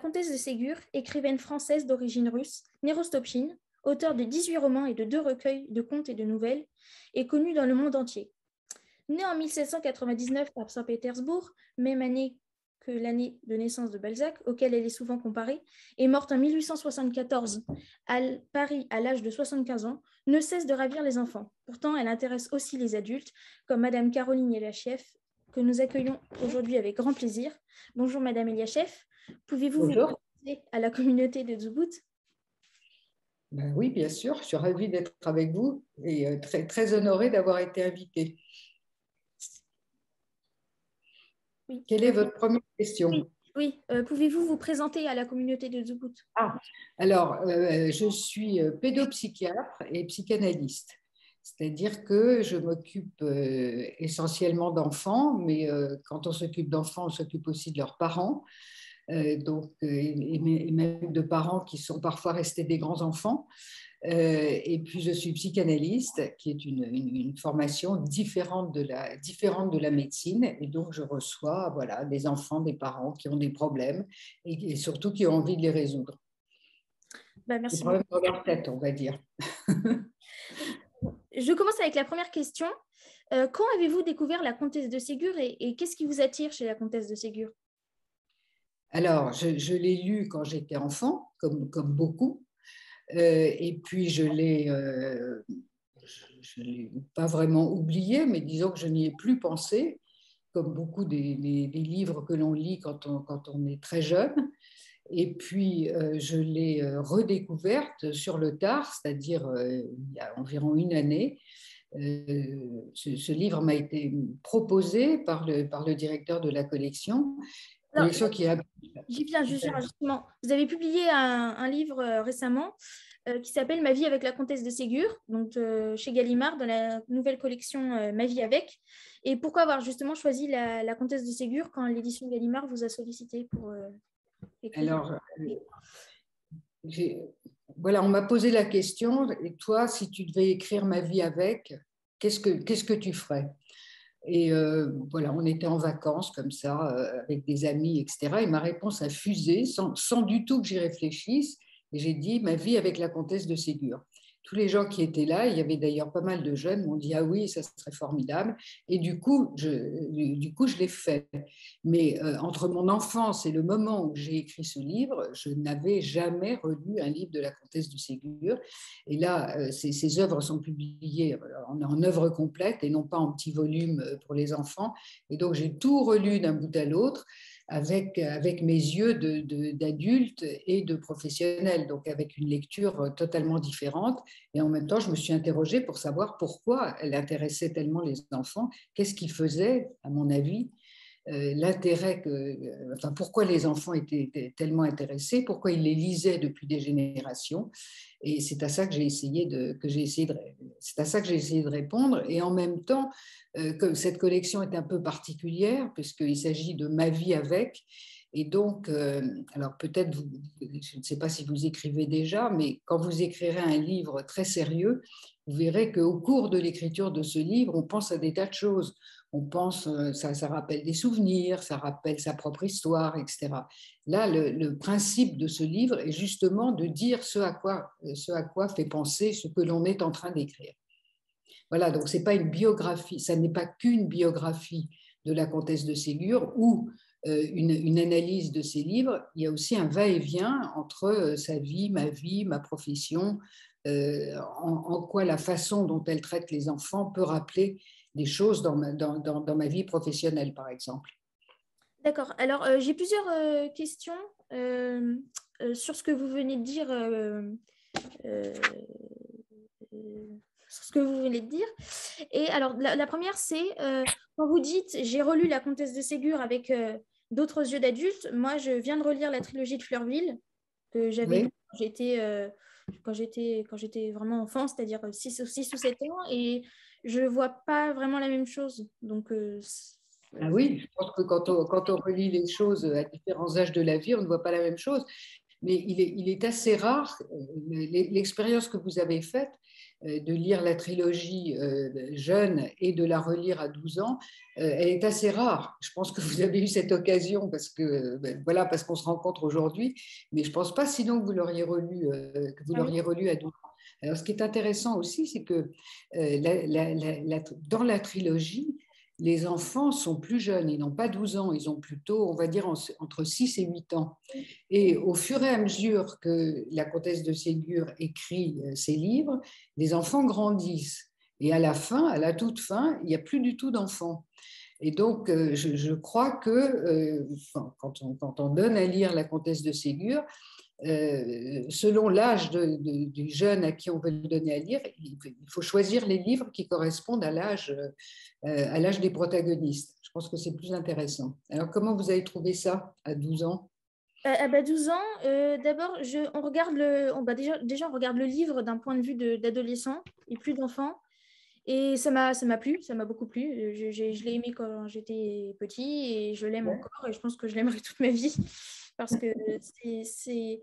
comtesse de Ségur, écrivaine française d'origine russe, née Rostopchine, auteure de 18 romans et de 2 recueils de contes et de nouvelles, est connue dans le monde entier. Née en 1799 à Saint-Pétersbourg, même année que l'année de naissance de Balzac, auquel elle est souvent comparée, et morte en 1874 à Paris à l'âge de 75 ans, ne cesse de ravir les enfants. Pourtant, elle intéresse aussi les adultes, comme Madame Caroline Eliachev, que nous accueillons aujourd'hui avec grand plaisir. Bonjour Madame Eliachev, pouvez-vous vous présenter à la communauté de Zubout? Ben oui, bien sûr, je suis ravie d'être avec vous et très, très honorée d'avoir été invitée. Oui. Quelle est votre première question? Oui. Pouvez-vous vous présenter à la communauté de Zubout? Alors, je suis pédopsychiatre et psychanalyste. C'est-à-dire que je m'occupe essentiellement d'enfants, mais quand on s'occupe d'enfants, on s'occupe aussi de leurs parents, et même de parents qui sont parfois restés des grands-enfants. Et puis, je suis psychanalyste, qui est une formation différente de la médecine. Et donc, je reçois voilà, des enfants, des parents qui ont des problèmes et surtout qui ont envie de les résoudre. Merci des problèmes dans leur tête, on va dire. Je commence avec la première question. Quand avez-vous découvert la comtesse de Ségur et qu'est-ce qui vous attire chez la comtesse de Ségur? Alors, je l'ai lu quand j'étais enfant, comme beaucoup. Et puis, je ne l'ai pas vraiment oublié, mais disons que je n'y ai plus pensé, comme beaucoup des livres que l'on lit quand on est très jeune. Et puis, je l'ai redécouverte sur le tard, c'est-à-dire il y a environ une année. Ce livre m'a été proposé par le directeur de la collection. Alors, Qui a... j'y viens justement. Vous avez publié un livre récemment qui s'appelle Ma vie avec la comtesse de Ségur, donc chez Gallimard, dans la nouvelle collection Ma vie avec. Et pourquoi avoir justement choisi la comtesse de Ségur quand l'édition Gallimard vous a sollicité pour écrire? Alors, voilà, on m'a posé la question, et toi, si tu devais écrire Ma vie avec, qu'est-ce que tu ferais? Et voilà, on était en vacances comme ça, avec des amis, etc. Et ma réponse a fusé sans du tout que j'y réfléchisse. Et j'ai dit Ma vie avec la comtesse de Ségur. Tous les gens qui étaient là, il y avait d'ailleurs pas mal de jeunes, m'ont dit ah oui, ça serait formidable. Et du coup, je l'ai fait. Mais entre mon enfance et le moment où j'ai écrit ce livre, je n'avais jamais relu un livre de la comtesse de Ségur. Et là, ces œuvres sont publiées en œuvre complète et non pas en petits volumes pour les enfants. Et donc, j'ai tout relu d'un bout à l'autre avec mes yeux d'adulte et de professionnel, donc avec une lecture totalement différente. Et en même temps, je me suis interrogée pour savoir pourquoi elle intéressait tellement les enfants, qu'est-ce qui faisait, à mon avis, l'intérêt enfin, pourquoi les enfants étaient tellement intéressés, pourquoi ils les lisaient depuis des générations. Et c'est à ça que j'ai essayé de répondre. Et en même temps, que cette collection est un peu particulière puisqu'il s'agit de Ma vie avec. Et donc, alors peut-être, je ne sais pas si vous écrivez déjà, mais quand vous écrirez un livre très sérieux, vous verrez qu'au cours de l'écriture de ce livre, on pense à des tas de choses. On pense, ça rappelle des souvenirs, ça rappelle sa propre histoire, etc. Là, le principe de ce livre est justement de dire ce à quoi fait penser ce que l'on est en train d'écrire. Voilà, donc c'est pas une biographie, ça n'est pas qu'une biographie de la comtesse de Ségur ou une analyse de ses livres. Il y a aussi un va-et-vient entre sa vie, ma profession, en quoi la façon dont elle traite les enfants peut rappeler des choses dans ma vie professionnelle, par exemple. D'accord. Alors, j'ai plusieurs questions sur ce que vous venez de dire. Sur ce que vous venez de dire. Et alors, la première, c'est quand vous dites j'ai relu La Comtesse de Ségur avec d'autres yeux d'adulte. Moi, je viens de relire la trilogie de Fleurville que j'avais lue quand j'étais vraiment enfant, c'est-à-dire 6 ou 7 ans, et je ne vois pas vraiment la même chose. Donc, ah oui, je pense que quand on relit les choses à différents âges de la vie, on ne voit pas la même chose. mais il est assez rare, l'expérience que vous avez faite de lire la trilogie jeune et de la relire à 12 ans, elle est assez rare. Je pense que vous avez eu cette occasion parce que, voilà, parce qu'on se rencontre aujourd'hui, mais je ne pense pas sinon que vous l'auriez relu, Ah oui. à 12 ans. Alors, ce qui est intéressant aussi, c'est que dans la trilogie, les enfants sont plus jeunes, ils n'ont pas 12 ans, ils ont plutôt, on va dire, entre 6 et 8 ans. Et au fur et à mesure que la comtesse de Ségur écrit ses livres, les enfants grandissent. Et à la fin, à la toute fin, il n'y a plus du tout d'enfants. Et donc, je crois que quand on donne à lire la comtesse de Ségur, selon l'âge du jeune à qui on veut le donner à lire, il faut choisir les livres qui correspondent à l'âge des protagonistes. Je pense que c'est plus intéressant. Alors, comment vous avez trouvé ça à 12 ans? 12 ans, d'abord, on regarde déjà, on regarde le livre d'un point de vue d'adolescent et plus d'enfant. Et ça m'a plu, ça m'a beaucoup plu. Je l'ai aimé quand j'étais petit et je l'aime encore et je pense que je l'aimerai toute ma vie parce que c'est,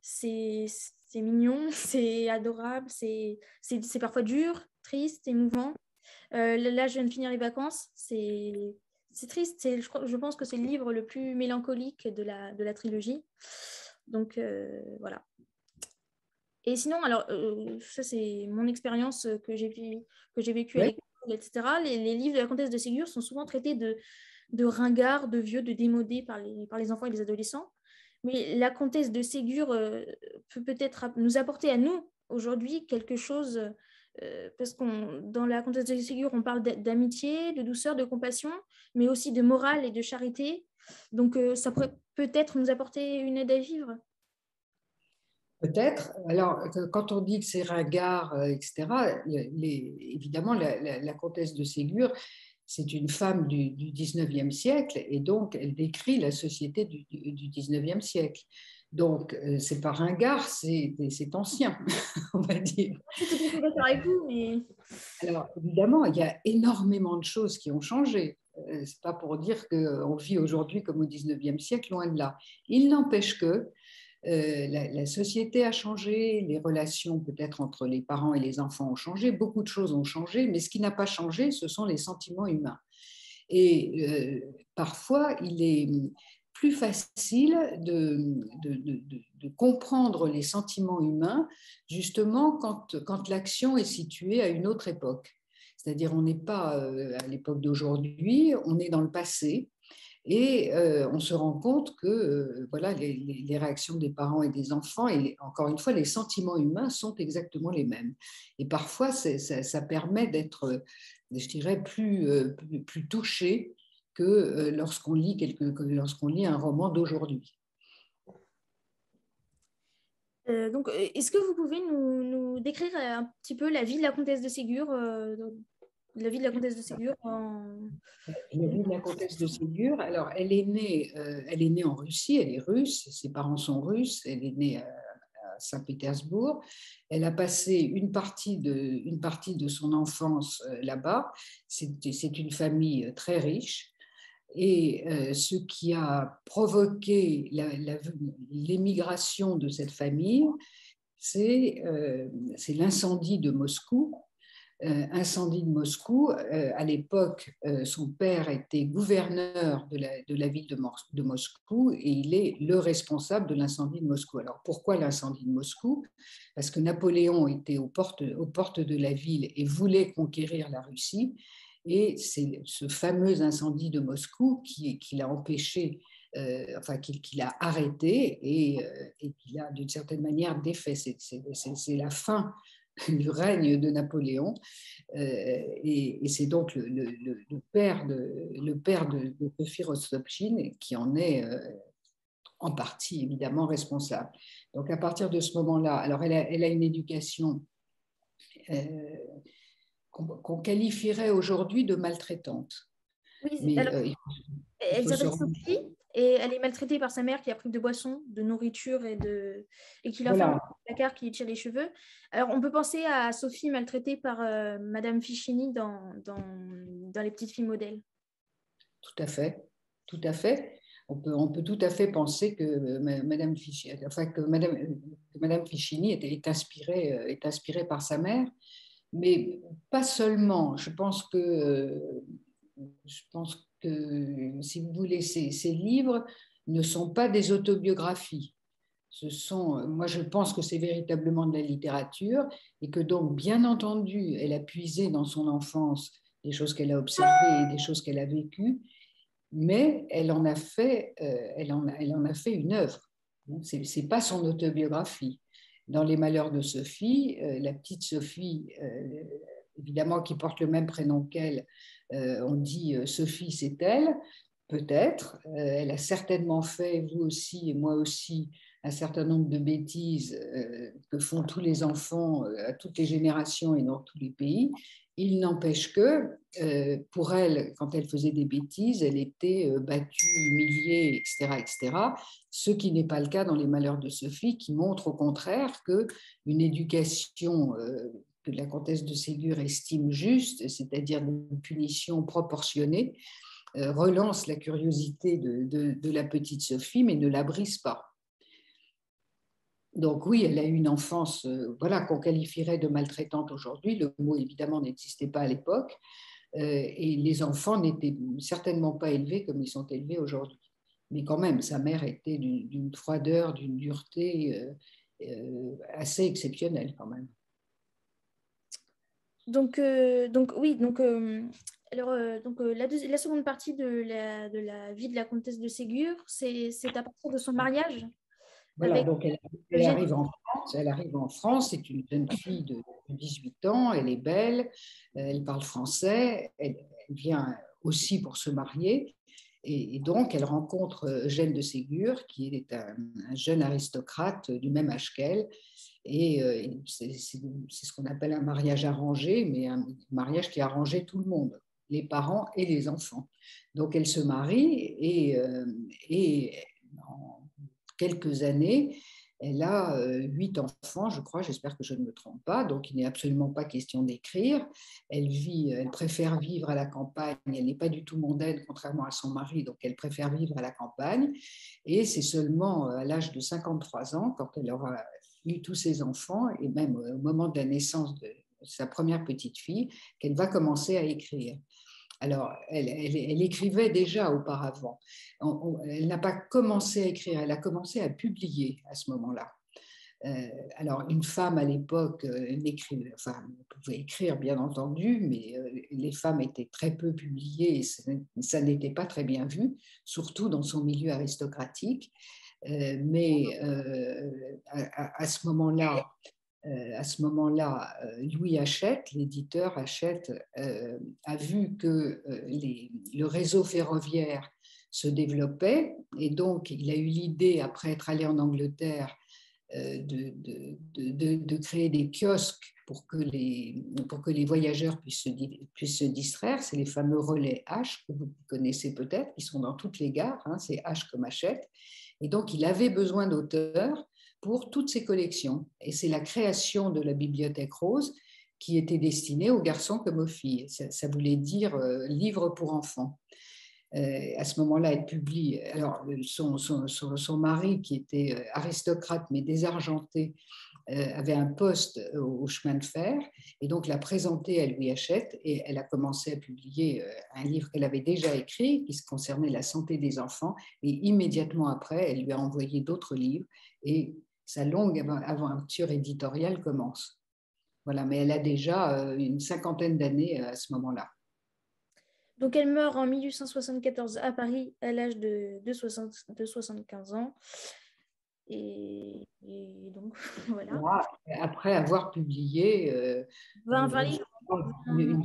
c'est, c'est mignon, c'est adorable, c'est parfois dur, triste, émouvant. Là, je viens de finir les vacances, c'est triste, je pense que c'est le livre le plus mélancolique de la trilogie. Donc voilà. Et sinon, alors, ça c'est mon expérience que j'ai vécue à Oui. l'école, etc. Les livres de la comtesse de Ségur sont souvent traités de ringards, de vieux, de démodés par les enfants et les adolescents. Mais la comtesse de Ségur peut peut-être nous apporter à nous, aujourd'hui, quelque chose, parce qu'on dans la comtesse de Ségur, on parle d'amitié, de douceur, de compassion, mais aussi de morale et de charité. Donc, ça pourrait peut-être nous apporter une aide à vivre. Peut-être. Alors, quand on dit que c'est ringard, etc., évidemment, la comtesse de Ségur, c'est une femme du 19e siècle et donc elle décrit la société du 19e siècle. Donc, c'est pas ringard, c'est ancien, on va dire. Je suis tout à fait d'accord avec vous, mais Alors, évidemment, il y a énormément de choses qui ont changé. C'est pas pour dire qu'on vit aujourd'hui comme au 19e siècle, loin de là. Il n'empêche que la société a changé, les relations peut-être entre les parents et les enfants ont changé, beaucoup de choses ont changé, mais ce qui n'a pas changé, ce sont les sentiments humains. Et parfois, il est plus facile de comprendre les sentiments humains, justement quand l'action est située à une autre époque. C'est-à-dire, on n'est pas à l'époque d'aujourd'hui, on est dans le passé. Et on se rend compte que voilà, les réactions des parents et des enfants, et encore une fois, les sentiments humains sont exactement les mêmes. Et parfois, ça permet d'être, je dirais, plus touché que lorsqu'on lit un roman d'aujourd'hui. donc, est-ce que vous pouvez nous décrire un petit peu la vie de la comtesse de Ségur, la vie de la comtesse de Ségur La vie de la comtesse de Ségur, alors elle est née en Russie, elle est russe, ses parents sont russes, elle est née à Saint-Pétersbourg. Elle a passé une partie de son enfance là-bas. C'est une famille très riche. Et ce qui a provoqué l'émigration de cette famille, c'est l'incendie de Moscou. Incendie de Moscou. À l'époque, son père était gouverneur de la ville de Moscou et il est le responsable de l'incendie de Moscou. Alors pourquoi l'incendie de Moscou? Parce que Napoléon était aux portes de la ville et voulait conquérir la Russie. Et c'est ce fameux incendie de Moscou qui l'a empêché, enfin qui l'a arrêté et qui l'a d'une certaine manière défait. C'est la fin du règne de Napoléon. Et c'est donc le père de Sophie Rostopchine qui en est en partie évidemment responsable. Donc à partir de ce moment-là, alors elle a une éducation qu'on qualifierait aujourd'hui de maltraitante. Oui, Mais alors, il elle faut se s'appelle rendre. Sophie et elle est maltraitée par sa mère qui a pris de boissons, de nourriture et qui l'enferme dans Voilà, un placard, qui lui tire les cheveux. Alors, on peut penser à Sophie maltraitée par Madame Fichini dans Les petites filles modèles. tout à fait, tout à fait. On peut tout à fait penser que Madame Ficini, enfin, que Madame Ficini est inspirée par sa mère, mais pas seulement. Je pense que, si vous voulez, ces livres ne sont pas des autobiographies. Moi, je pense que c'est véritablement de la littérature et que donc, bien entendu, elle a puisé dans son enfance des choses qu'elle a observées et des choses qu'elle a vécues, mais elle en a fait une œuvre. C'est pas son autobiographie. Dans Les Malheurs de Sophie, la petite Sophie, évidemment qui porte le même prénom qu'elle, on dit Sophie, c'est elle, peut-être. Elle a certainement fait, vous aussi et moi aussi, un certain nombre de bêtises que font tous les enfants à toutes les générations et dans tous les pays. Il n'empêche que, pour elle, quand elle faisait des bêtises, elle était battue, humiliée, etc., etc. Ce qui n'est pas le cas dans Les Malheurs de Sophie, qui montre au contraire qu'une éducation que la comtesse de Ségur estime juste, c'est-à-dire une punition proportionnée, relance la curiosité de la petite Sophie, mais ne la brise pas. Donc oui, elle a eu une enfance voilà, qu'on qualifierait de maltraitante aujourd'hui. Le mot, évidemment, n'existait pas à l'époque. Et les enfants n'étaient certainement pas élevés comme ils sont élevés aujourd'hui. Mais quand même, sa mère était d'une froideur, d'une dureté assez exceptionnelle quand même. Donc oui, alors, la seconde partie de la vie de la comtesse de Ségur, c'est à partir de son mariage Voilà, avec donc Eugène. elle arrive en France, c'est une jeune fille de 18 ans, elle est belle, elle parle français, elle vient aussi pour se marier, et donc elle rencontre Eugène de Ségur, qui est un jeune aristocrate du même âge qu'elle, et c'est ce qu'on appelle un mariage arrangé, mais un mariage qui a arrangé tout le monde, les parents et les enfants. Donc elle se marie, et en quelques années, elle a 8 enfants, je crois, j'espère que je ne me trompe pas, donc il n'est absolument pas question d'écrire. Elle préfère vivre à la campagne, elle n'est pas du tout mondaine, contrairement à son mari, donc elle préfère vivre à la campagne. Et c'est seulement à l'âge de 53 ans, quand elle aura eu tous ses enfants, et même au moment de la naissance de sa première petite fille, qu'elle va commencer à écrire. Alors, elle écrivait déjà auparavant. Elle n'a pas commencé à écrire, elle a commencé à publier à ce moment-là. Alors, une femme à l'époque pouvait écrire, bien entendu, mais les femmes étaient très peu publiées et ça n'était pas très bien vu, surtout dans son milieu aristocratique. Mais à ce moment-là, Louis Hachette, l'éditeur Hachette, a vu que le réseau ferroviaire se développait, et donc il a eu l'idée, après être allé en Angleterre, de créer des kiosques pour que les voyageurs puissent se distraire. C'est les fameux relais H que vous connaissez peut-être, qui sont dans toutes les gares, hein, c'est H comme Hachette. Et donc il avait besoin d'auteurs pour toutes ces collections. Et c'est la création de la Bibliothèque Rose qui était destinée aux garçons comme aux filles. Ça voulait dire livre pour enfants. À ce moment-là, elle publie. Alors, son mari, qui était aristocrate mais désargenté, avait un poste au chemin de fer, et donc l'a présenté à Louis Hachette, et elle a commencé à publier un livre qu'elle avait déjà écrit qui concernait la santé des enfants, et immédiatement après, elle lui a envoyé d'autres livres, et sa longue aventure éditoriale commence. Voilà, mais elle a déjà une cinquantaine d'années à ce moment-là. Donc elle meurt en 1874 à Paris à l'âge de 75 ans. Et donc, voilà. Moi, après avoir publié 20 livres. une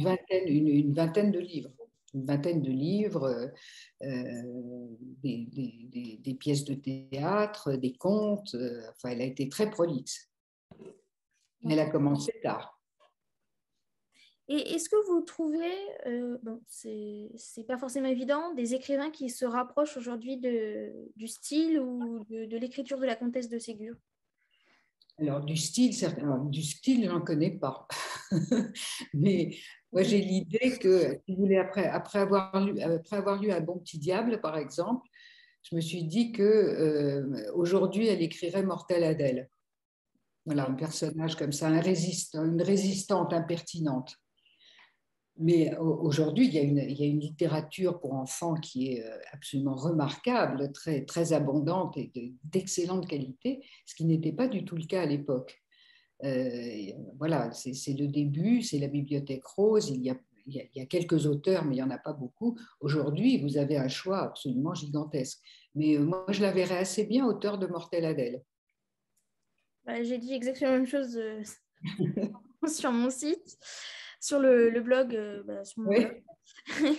vingtaine de livres. Une vingtaine de livres, des pièces de théâtre, des contes. Enfin, elle a été très prolixe. Elle a commencé tard. Et est-ce que vous trouvez, bon, c'est pas forcément évident, des écrivains qui se rapprochent aujourd'hui du style ou de l'écriture de la comtesse de Ségur? Alors, du style, je n'en connais pas. Mais moi, j'ai l'idée que, si vous voulez, après avoir lu Un bon petit diable, par exemple, je me suis dit que aujourd'hui, elle écrirait Mortelle-Adèle. Voilà, un personnage comme ça, une résistante impertinente. Mais aujourd'hui, il y a une littérature pour enfants qui est absolument remarquable, très, très abondante et d'excellente qualité, ce qui n'était pas du tout le cas à l'époque. Voilà, c'est le début, c'est la Bibliothèque Rose, il y a quelques auteurs, mais il n'y en a pas beaucoup. Aujourd'hui, vous avez un choix absolument gigantesque. Mais moi, je la verrais assez bien auteur de Mortelle-Adèle. J'ai dit exactement la même chose sur mon site, sur le blog, sur mon blog. Oui.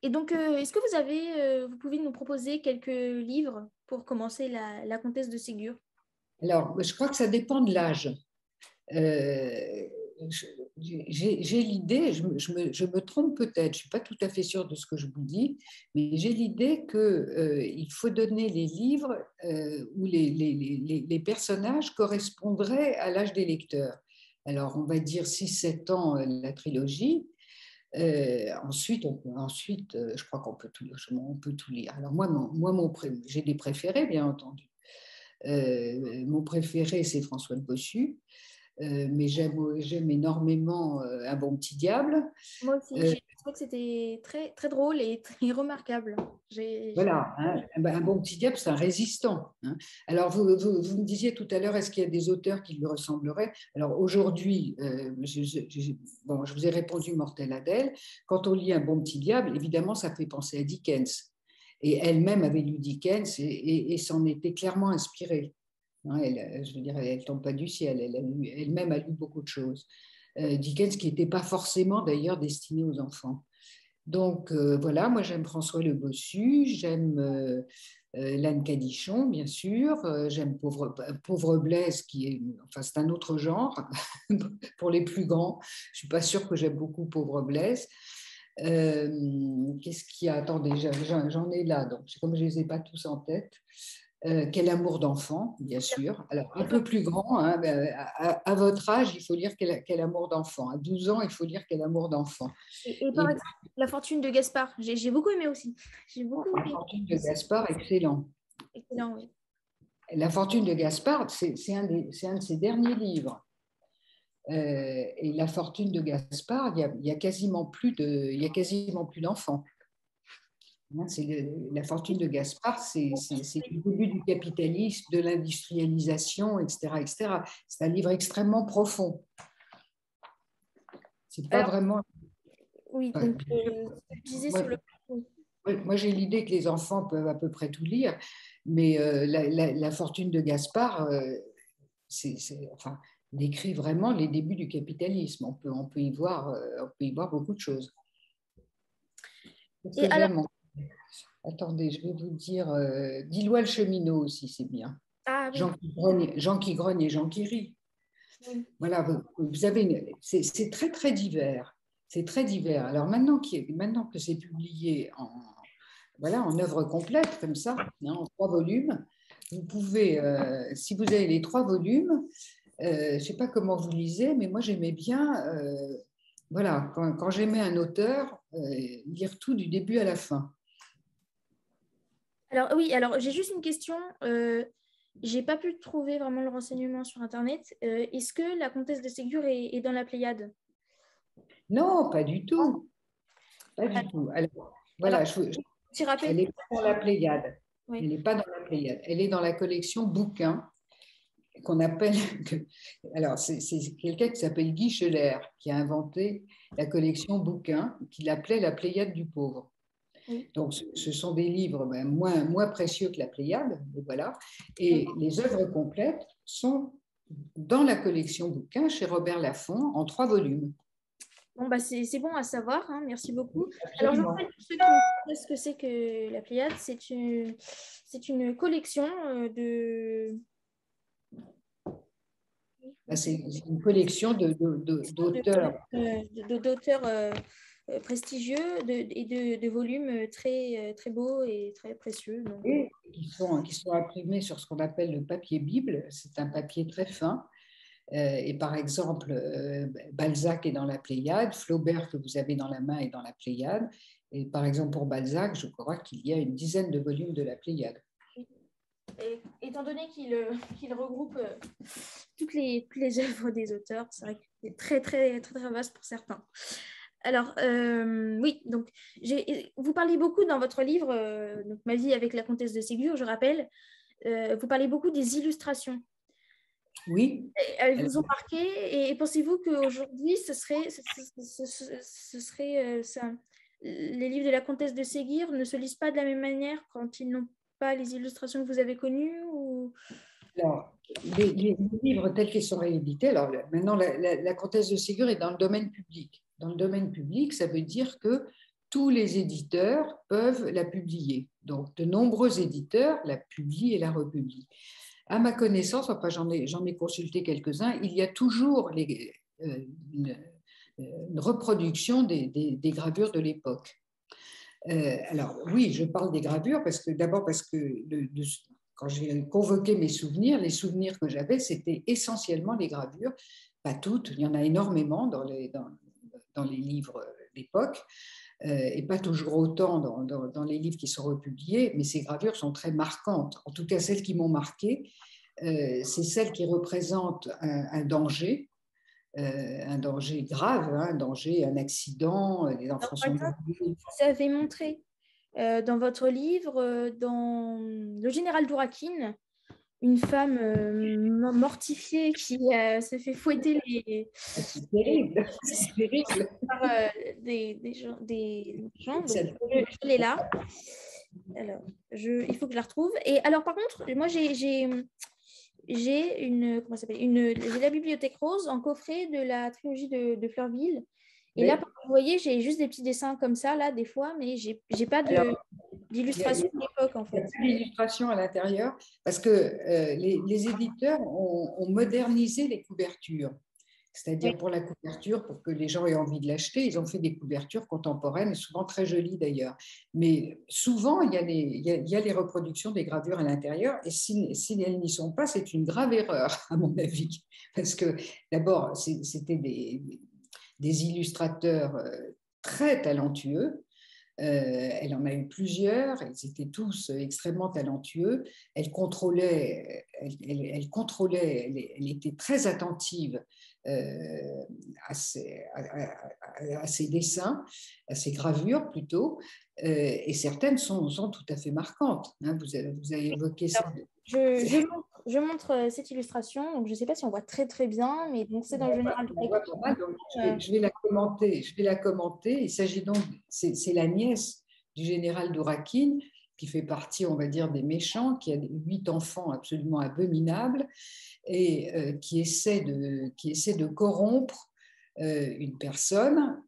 Et donc, est-ce que vous pouvez nous proposer quelques livres pour commencer la comtesse de Ségur? Alors, je crois que ça dépend de l'âge. Euh, j'ai l'idée, je me trompe peut-être, je ne suis pas tout à fait sûre de ce que je vous dis, mais j'ai l'idée qu'il faut donner les livres où les personnages correspondraient à l'âge des lecteurs. Alors, on va dire 6-7 ans, la trilogie. Ensuite, je crois on peut tout lire. Alors, j'ai des préférés, bien entendu. Mon préféré, c'est François de Bossu. Mais j'aime énormément Un bon petit diable. Moi aussi, Euh, j'ai trouvé que c'était très, très drôle et très remarquable. voilà, hein, Un bon petit diable, c'est un résistant. Hein. Alors, vous me disiez tout à l'heure, est-ce qu'il y a des auteurs qui lui ressembleraient? Alors, aujourd'hui, bon, je vous ai répondu Mortelle-Adèle. Quand on lit Un bon petit diable, évidemment, ça fait penser à Dickens. Et elle-même avait lu Dickens et s'en était clairement inspirée. Hein, je veux dire, elle ne tombe pas du ciel. Elle-même a lu beaucoup de choses. Dickens qui n'était pas forcément d'ailleurs destiné aux enfants. Donc voilà, moi j'aime François Le Bossu, j'aime Lannes Cadichon, bien sûr, j'aime Pauvre Blaise, qui est, enfin c'est un autre genre pour les plus grands. Je ne suis pas sûre que j'aime beaucoup Pauvre Blaise. Qu'est-ce qu'il y a? Attendez, j'en ai là, donc comme je ne les ai pas tous en tête. Quel amour d'enfant, bien sûr. Alors, un peu plus grand, hein, à votre âge, il faut lire quel amour d'enfant. À 12 ans, il faut lire Quel amour d'enfant. Et par Et exemple, La fortune de Gaspard, j'ai beaucoup aimé aussi. J'ai beaucoup La aimé. fortune de Gaspard, excellent. Excellent, oui. La fortune de Gaspard, c'est un de ses derniers livres. Et La fortune de Gaspard, il y a quasiment plus d'enfants. Hein, la fortune de Gaspard, c'est le début du capitalisme, de l'industrialisation, etc., etc. C'est un livre extrêmement profond. C'est pas Alors, vraiment. oui, Enfin, donc, je disais moi, sur le... Oui. moi, j'ai l'idée que les enfants peuvent à peu près tout lire, mais la fortune de Gaspard, enfin, décrit vraiment les débuts du capitalisme. On peut y voir beaucoup de choses. Qu'est-ce Et que alors, j'aime? Attendez, je vais vous dire. Dis-Loi le cheminot aussi, c'est bien. ah oui, Jean qui grogne et Jean qui rit. oui. Voilà, vous avez c'est très très divers. C'est très divers. Alors maintenant que c'est publié voilà, en œuvre complète comme ça, hein, en 3 volumes, vous pouvez, si vous avez les 3 volumes, je ne sais pas comment vous lisez, mais moi j'aimais bien, voilà, quand j'aimais un auteur, lire tout du début à la fin. Alors oui, alors j'ai juste une question. J'ai pas pu trouver vraiment le renseignement sur Internet. Est-ce que la comtesse de Ségur est dans la Pléiade? Non, pas du tout. Pas du tout. Alors, Alors, voilà, petit rappel. elle n'est pas dans la Pléiade. Oui. Elle n'est pas dans la Pléiade. Elle est dans la collection bouquins qu'on appelle. Alors, c'est quelqu'un qui s'appelle Guy Scheller qui a inventé la collection bouquins qu'il appelait la Pléiade du pauvre. Oui. Donc, ce sont des livres moins précieux que la Pléiade, voilà. Et les œuvres complètes sont dans la collection bouquins chez Robert Laffont en 3 volumes. Bon, bah, c'est bon à savoir, hein, merci beaucoup. Alors, je Absolument. rappelle pour ceux qui ne savent ce que c'est que la Pléiade, c'est une collection de, C'est une collection d'auteurs. d'auteurs prestigieux et de volumes très, très beaux et très précieux. Donc, Et qui sont imprimés sur ce qu'on appelle le papier Bible. C'est un papier très fin. Et par exemple, Balzac est dans la Pléiade, Flaubert que vous avez dans la main est dans la Pléiade, Et par exemple, pour Balzac, je crois qu'il y a une dizaine de volumes de la Pléiade. Et, étant donné qu'il regroupe toutes les œuvres des auteurs, c'est vrai que c'est très, très, très, très vaste pour certains. Alors, oui, donc, vous parlez beaucoup dans votre livre, donc, Ma vie avec la comtesse de Ségur, je rappelle, vous parlez beaucoup des illustrations. Oui. Elles vous ont marqué et pensez-vous qu'aujourd'hui, ce serait ça, les livres de la comtesse de Ségur ne se lisent pas de la même manière quand ils n'ont pas les illustrations que vous avez connues ou... Alors, les livres tels qu'ils sont réédités, alors maintenant la comtesse de Ségur est dans le domaine public. Dans le domaine public, ça veut dire que tous les éditeurs peuvent la publier. Donc, de nombreux éditeurs la publient et la republient. À ma connaissance, enfin j'en ai consulté quelques-uns, il y a toujours une reproduction des gravures de l'époque. Alors oui, je parle des gravures d'abord parce que quand j'ai convoqué mes souvenirs, les souvenirs que j'avais, c'était essentiellement les gravures, pas toutes, il y en a énormément dans les livres d'époque, et pas toujours autant dans les livres qui sont republiés, mais ces gravures sont très marquantes. En tout cas, celles qui m'ont marqué, c'est celles qui représentent un danger grave, un danger, un accident, les enfants sont Par exemple, vous avez montré dans votre livre, dans Le Général d'Ourakin, une femme mortifiée qui se fait fouetter C'est terrible, c'est terrible. par des gens. Donc, je l'ai là. Alors, il faut que je la retrouve. Et alors, par contre, moi, j'ai comment ça s'appelle, j'ai la Bibliothèque Rose en coffret de la trilogie de Fleurville. Et là, vous voyez, j'ai juste des petits dessins comme ça, là, des fois, mais j'ai pas d'illustration de l'époque, en Il y a fait. plus d'illustrations à l'intérieur parce que les éditeurs ont modernisé les couvertures. C'est-à-dire Oui. pour la couverture, pour que les gens aient envie de l'acheter, ils ont fait des couvertures contemporaines, souvent très jolies d'ailleurs. Mais souvent, il y a les reproductions des gravures à l'intérieur, et si elles n'y sont pas, c'est une grave erreur, à mon avis. Parce que d'abord, c'était des illustrateurs très talentueux. Elle en a eu plusieurs, ils étaient tous extrêmement talentueux. Elle contrôlait, elle était très attentive à ses dessins, à ses gravures plutôt, et certaines sont tout à fait marquantes. Hein, vous avez évoqué ça. Je montre cette illustration, donc je ne sais pas si on voit très très bien, mais donc c'est dans le général de je vais la commenter. Je vais la commenter. Il s'agit donc, c'est la nièce du général d'Ourakin qui fait partie, on va dire, des méchants, qui a 8 enfants absolument abominables et qui essaie de corrompre une personne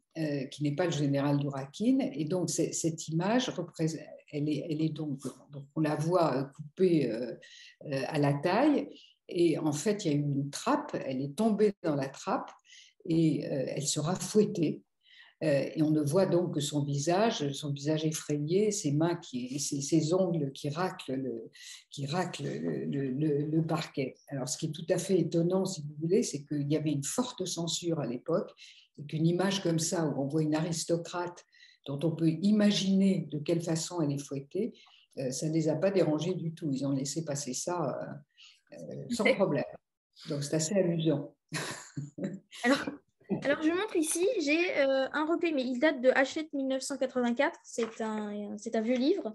qui n'est pas le général d'Ourakin. Et donc, cette image représente, elle est donc, on la voit coupée à la taille. Et en fait, il y a eu une trappe, elle est tombée dans la trappe et elle sera fouettée. Et on ne voit donc que son visage effrayé, ses mains, ses ongles qui raclent le parquet. Alors, ce qui est tout à fait étonnant, si vous voulez, c'est qu'il y avait une forte censure à l'époque, et qu'une image comme ça, où on voit une aristocrate dont on peut imaginer de quelle façon elle est fouettée, ça ne les a pas dérangés du tout. Ils ont laissé passer ça sans problème. Donc, c'est assez amusant. Alors, je montre ici, j'ai un recueil, mais il date de Hachette 1984. C'est un vieux livre.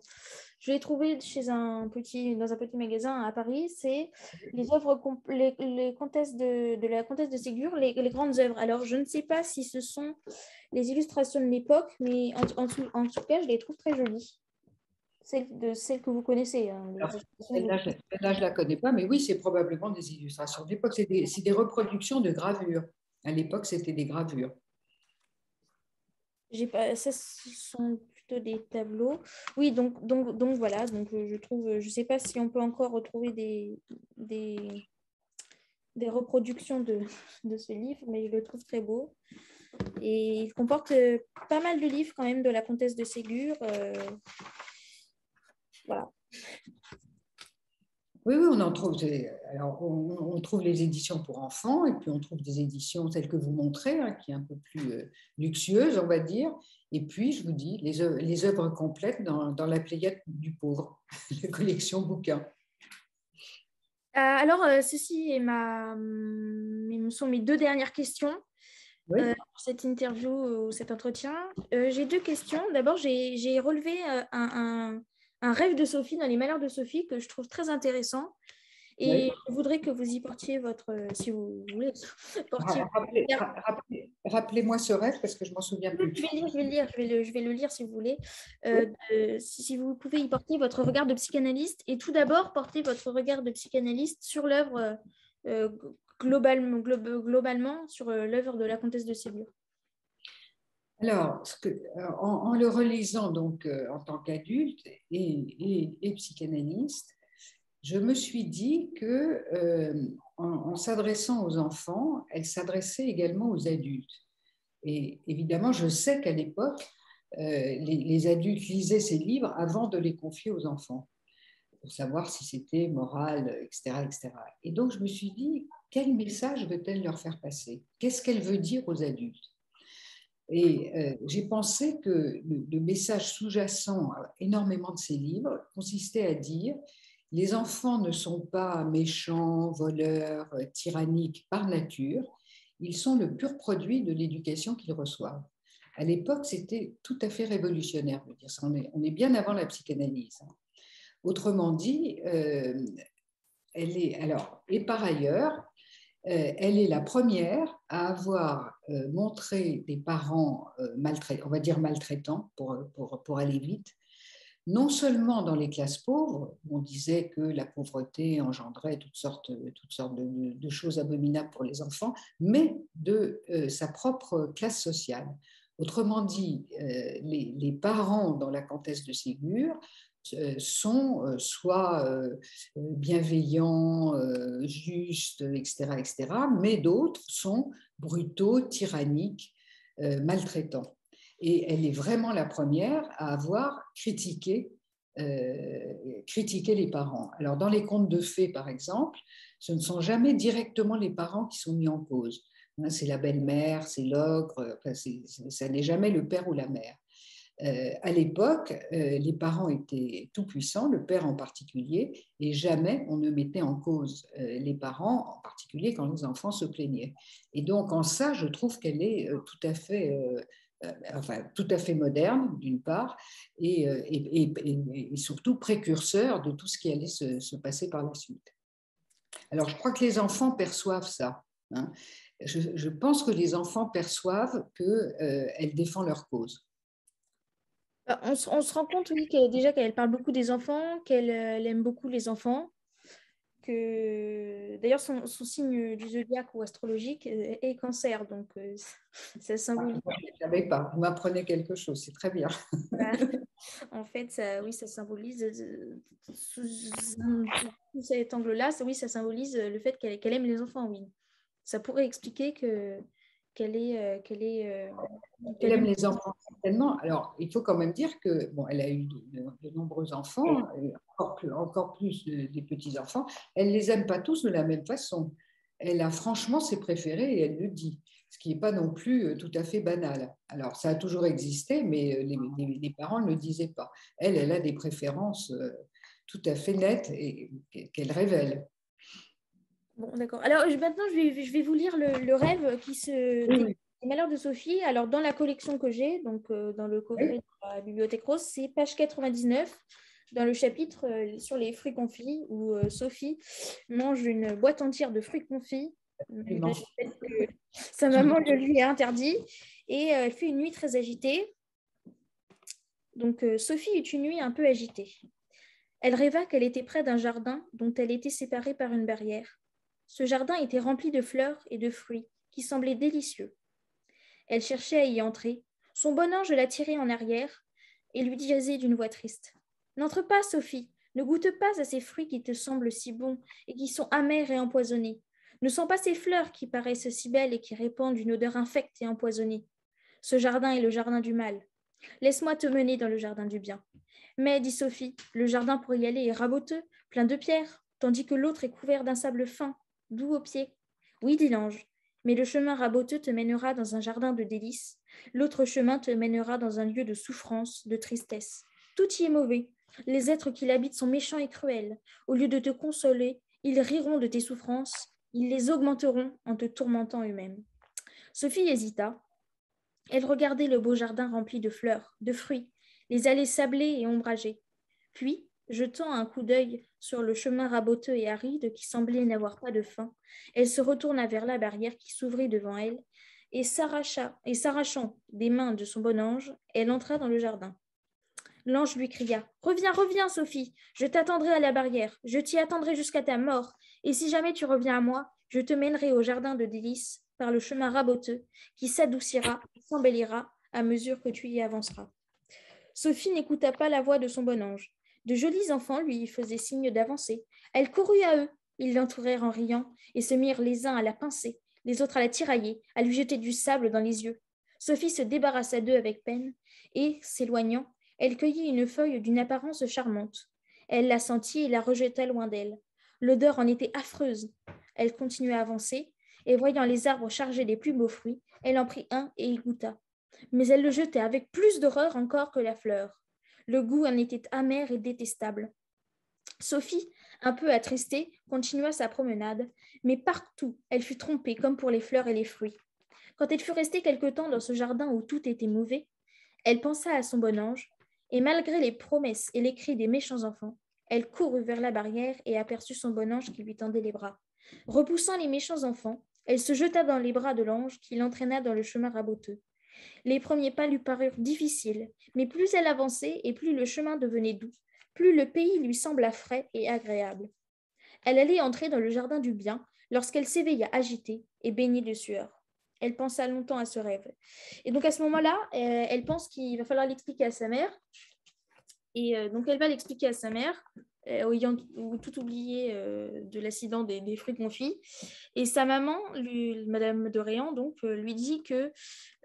Je l'ai trouvé dans un petit magasin à Paris. C'est les œuvres, les comtesses de la comtesse de Ségur, les grandes œuvres. Alors, je ne sais pas si ce sont les illustrations de l'époque, mais en tout cas, je les trouve très jolies. Celles que vous connaissez. Hein, celle-là, je ne la connais pas, mais oui, c'est probablement des illustrations de l'époque. C'est des reproductions de gravures. À l'époque, c'était des gravures. Ça, ce sont plutôt des tableaux. Oui, donc voilà. Donc, je trouve, je ne sais pas si on peut encore retrouver des reproductions de ce livre, mais je le trouve très beau. Et il comporte pas mal de livres quand même de la comtesse de Ségur. Voilà. Oui, oui, on en trouve. Alors, on trouve les éditions pour enfants et puis on trouve des éditions telles que vous montrez, hein, qui est un peu plus luxueuse, on va dire. Et puis, je vous dis, les œuvres complètes dans la Pléiade du pauvre, la collection bouquins. Alors, ceci est sont mes deux dernières questions Oui. pour cette interview ou cet entretien. J'ai deux questions. D'abord, j'ai relevé un rêve de Sophie dans Les Malheurs de Sophie que je trouve très intéressant. Et Oui. je voudrais que vous y portiez si vous voulez, portiez. Rappelez-moi ce rêve parce que je m'en souviens plus. Je vais le lire si vous voulez. Si vous pouvez y porter votre regard de psychanalyste et tout d'abord porter votre regard de psychanalyste sur l'œuvre globalement sur l'œuvre de la comtesse de Ségur. Alors, en le relisant donc en tant qu'adulte et psychanalyste, je me suis dit que en s'adressant aux enfants, elle s'adressait également aux adultes. Et évidemment, je sais qu'à l'époque, les adultes lisaient ces livres avant de les confier aux enfants, pour savoir si c'était moral, etc., etc. Et donc, je me suis dit, quel message veut-elle leur faire passer? Qu'est-ce qu'elle veut dire aux adultes? Et j'ai pensé que le message sous-jacent à énormément de ces livres consistait à dire les enfants ne sont pas méchants, voleurs, tyranniques par nature, ils sont le pur produit de l'éducation qu'ils reçoivent. À l'époque, c'était tout à fait révolutionnaire. Je veux dire, on est bien avant la psychanalyse. Autrement dit, et par ailleurs, elle est la première à avoir montré des parents on va dire maltraitants, pour aller vite, non seulement dans les classes pauvres, où on disait que la pauvreté engendrait toutes sortes de choses abominables pour les enfants, mais de sa propre classe sociale. Autrement dit, les parents dans la comtesse de Ségur sont soit bienveillants, justes, etc., etc., mais d'autres sont brutaux, tyranniques, maltraitants. Et elle est vraiment la première à avoir critiqué les parents. Alors, dans les contes de fées, par exemple, ce ne sont jamais directement les parents qui sont mis en cause. C'est la belle-mère, c'est l'ogre, enfin, ça n'est jamais le père ou la mère. À l'époque, les parents étaient tout puissants, le père en particulier, et jamais on ne mettait en cause les parents, en particulier quand les enfants se plaignaient. Et donc, en ça, je trouve qu'elle est tout à fait moderne, d'une part, et surtout précurseur de tout ce qui allait se passer par la suite. Alors, je crois que les enfants perçoivent ça. Hein. Je pense que les enfants perçoivent qu'elle défend leur cause. On se rend compte, oui, déjà qu'elle parle beaucoup des enfants, qu'elle aime beaucoup les enfants, que d'ailleurs son signe du zodiaque ou astrologique est cancer, donc ça symbolise. Je ne savais pas, vous m'apprenez quelque chose, c'est très bien. Voilà. En fait, ça symbolise, sous cet angle-là, oui, ça symbolise le fait qu'elle aime les enfants, oui. Ça pourrait expliquer qu'elle Elle aime aime. les enfants, certainement. Alors, il faut quand même dire que, bon, elle a eu de nombreux enfants, et encore plus des petits-enfants. Elle ne les aime pas tous de la même façon. Elle a franchement ses préférés et elle le dit, ce qui n'est pas non plus tout à fait banal. Alors, ça a toujours existé, mais les parents ne le disaient pas. Elle a des préférences tout à fait nettes et qu'elle révèle. Bon, d'accord. Alors, maintenant, je vais vous lire le rêve Oui, des Malheurs de Sophie. Alors, dans la collection que j'ai, donc dans le oui. coffret de la Bibliothèque Rose, c'est page 99, dans le chapitre sur les fruits confits, où Sophie mange une boîte entière de fruits confits, malgré le fait que sa maman le lui a interdit. Et elle fait une nuit très agitée. Donc, Sophie eut une nuit un peu agitée. Elle rêva qu'elle était près d'un jardin dont elle était séparée par une barrière. Ce jardin était rempli de fleurs et de fruits qui semblaient délicieux. Elle cherchait à y entrer. Son bon ange la tirait en arrière et lui disait d'une voix triste : « N'entre pas, Sophie, ne goûte pas à ces fruits qui te semblent si bons et qui sont amers et empoisonnés. Ne sens pas ces fleurs qui paraissent si belles et qui répandent une odeur infecte et empoisonnée. Ce jardin est le jardin du mal. Laisse-moi te mener dans le jardin du bien. Mais, dit Sophie, le jardin pour y aller est raboteux, plein de pierres. tandis que l'autre est couvert d'un sable fin, doux aux pieds. Oui, dit l'ange, mais le chemin raboteux te mènera dans un jardin de délices, l'autre chemin te mènera dans un lieu de souffrance, de tristesse. Tout y est mauvais. Les êtres qui l'habitent sont méchants et cruels. Au lieu de te consoler, ils riront de tes souffrances, ils les augmenteront en te tourmentant eux-mêmes. Sophie hésita. Elle regardait le beau jardin rempli de fleurs, de fruits, les allées sablées et ombragées. Puis, jetant un coup d'œil sur le chemin raboteux et aride qui semblait n'avoir pas de fin, elle se retourna vers la barrière qui s'ouvrit devant elle et s'arrachant des mains de son bon ange, elle entra dans le jardin. L'ange lui cria « Reviens, reviens, Sophie, je t'attendrai à la barrière, je t'y attendrai jusqu'à ta mort, et si jamais tu reviens à moi, je te mènerai au jardin de délices par le chemin raboteux qui s'adoucira et s'embellira à mesure que tu y avanceras. » Sophie n'écouta pas la voix de son bon ange. De jolis enfants lui faisaient signe d'avancer. Elle courut à eux, ils l'entourèrent en riant et se mirent les uns à la pincer, les autres à la tirailler, à lui jeter du sable dans les yeux. Sophie se débarrassa d'eux avec peine et, s'éloignant, elle cueillit une feuille d'une apparence charmante. Elle la sentit et la rejeta loin d'elle. L'odeur en était affreuse. Elle continua à avancer, et voyant les arbres chargés des plus beaux fruits, elle en prit un et y goûta. Mais elle le jetait avec plus d'horreur encore que la fleur. Le goût en était amer et détestable. Sophie, un peu attristée, continua sa promenade, mais partout elle fut trompée comme pour les fleurs et les fruits. Quand elle fut restée quelque temps dans ce jardin où tout était mauvais, elle pensa à son bon ange, et malgré les promesses et les cris des méchants enfants, elle courut vers la barrière et aperçut son bon ange qui lui tendait les bras. Repoussant les méchants enfants, elle se jeta dans les bras de l'ange qui l'entraîna dans le chemin raboteux. Les premiers pas lui parurent difficiles, mais plus elle avançait et plus le chemin devenait doux, plus le pays lui sembla frais et agréable. Elle allait entrer dans le jardin du bien lorsqu'elle s'éveilla agitée et baignée de sueur. Elle pensa longtemps à ce rêve. Et donc à ce moment-là, elle pense qu'il va falloir l'expliquer à sa mère. Et donc elle va l'expliquer à sa mère, ayant tout oublié de l'accident des fruits confits. Et sa maman, Madame de Réan, donc, lui dit que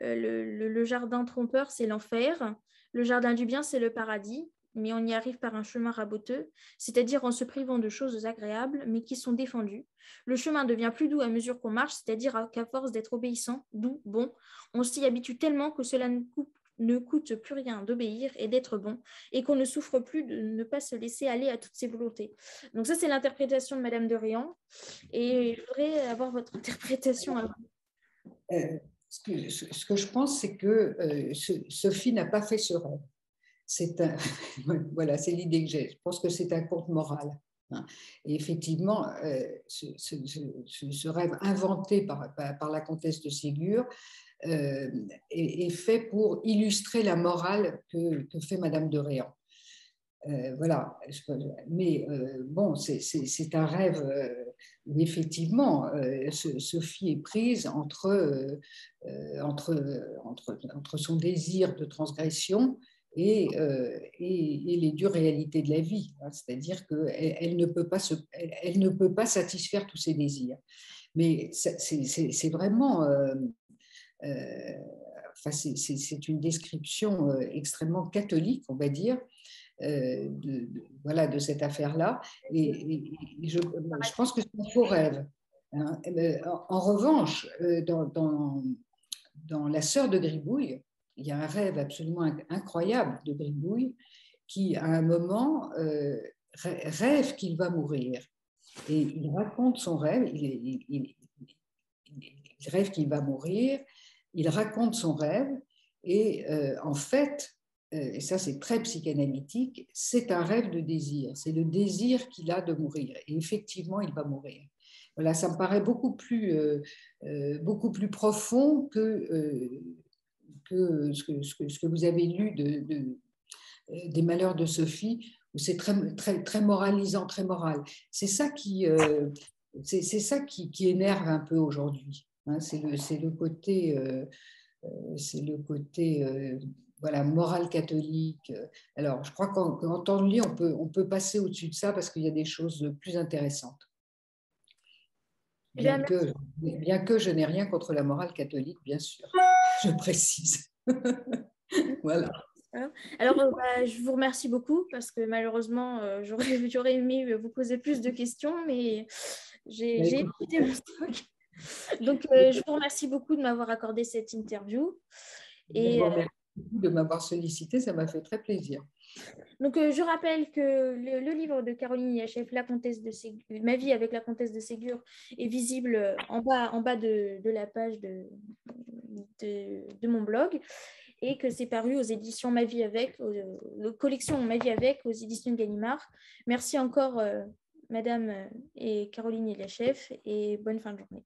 le jardin trompeur, c'est l'enfer, le jardin du bien, c'est le paradis, mais on y arrive par un chemin raboteux, c'est-à-dire en se privant de choses agréables, mais qui sont défendues. Le chemin devient plus doux à mesure qu'on marche, c'est-à-dire qu'à force d'être obéissant, doux, bon, on s'y habitue tellement que cela ne coûte plus rien d'obéir et d'être bon, et qu'on ne souffre plus de ne pas se laisser aller à toutes ses volontés. Donc ça, c'est l'interprétation de Madame de Réan, et je voudrais avoir votre interprétation à vous. Ce que je pense, c'est que Sophie n'a pas fait ce rêve. Voilà, c'est l'idée que j'ai. Je pense que c'est un conte moral. Hein. Et effectivement, ce rêve inventé par la comtesse de Ségur est fait pour illustrer la morale que fait Madame de Réan. Voilà, mais bon, c'est un rêve où effectivement Sophie est prise entre son désir de transgression et les dures réalités de la vie. Hein, c'est-à-dire qu'elle ne elle ne peut pas satisfaire tous ses désirs. Mais c'est vraiment... enfin, c'est une description extrêmement catholique, on va dire, voilà, de cette affaire-là. Et je pense que c'est un faux rêve. Hein. En revanche, dans La Sœur de Gribouille, il y a un rêve absolument incroyable de Gribouille qui, à un moment, rêve qu'il va mourir. Et il raconte son rêve, il rêve qu'il va mourir, il raconte son rêve, et en fait, et ça c'est très psychanalytique, c'est un rêve de désir, c'est le désir qu'il a de mourir, et effectivement il va mourir. Voilà, ça me paraît beaucoup plus profond que ce que vous avez lu des malheurs de Sophie, où c'est très moralisant, très moral. C'est ça qui énerve un peu aujourd'hui. Hein, c'est le côté voilà, morale catholique. Alors, je crois qu'en temps de lit, on peut passer au-dessus de ça parce qu'il y a des choses plus intéressantes. Bien que je n'ai rien contre la morale catholique, bien sûr, je précise. Voilà. Voilà. Alors, je vous remercie beaucoup parce que malheureusement, j'aurais aimé vous poser plus de questions, mais Bah, j'ai écoute, épuisé mon stock. Donc, je vous remercie beaucoup de m'avoir accordé cette interview. Et d'abord, merci de m'avoir sollicité, ça m'a fait très plaisir. donc, je rappelle que le livre de Caroline Yachev, La Comtesse de Ségur, Ma vie avec la Comtesse de Ségur, est visible en bas de la page de mon blog, et que c'est paru aux éditions Ma vie avec, collection Ma vie avec, aux éditions Gallimard. Merci encore, Madame et Caroline Yachev, et bonne fin de journée.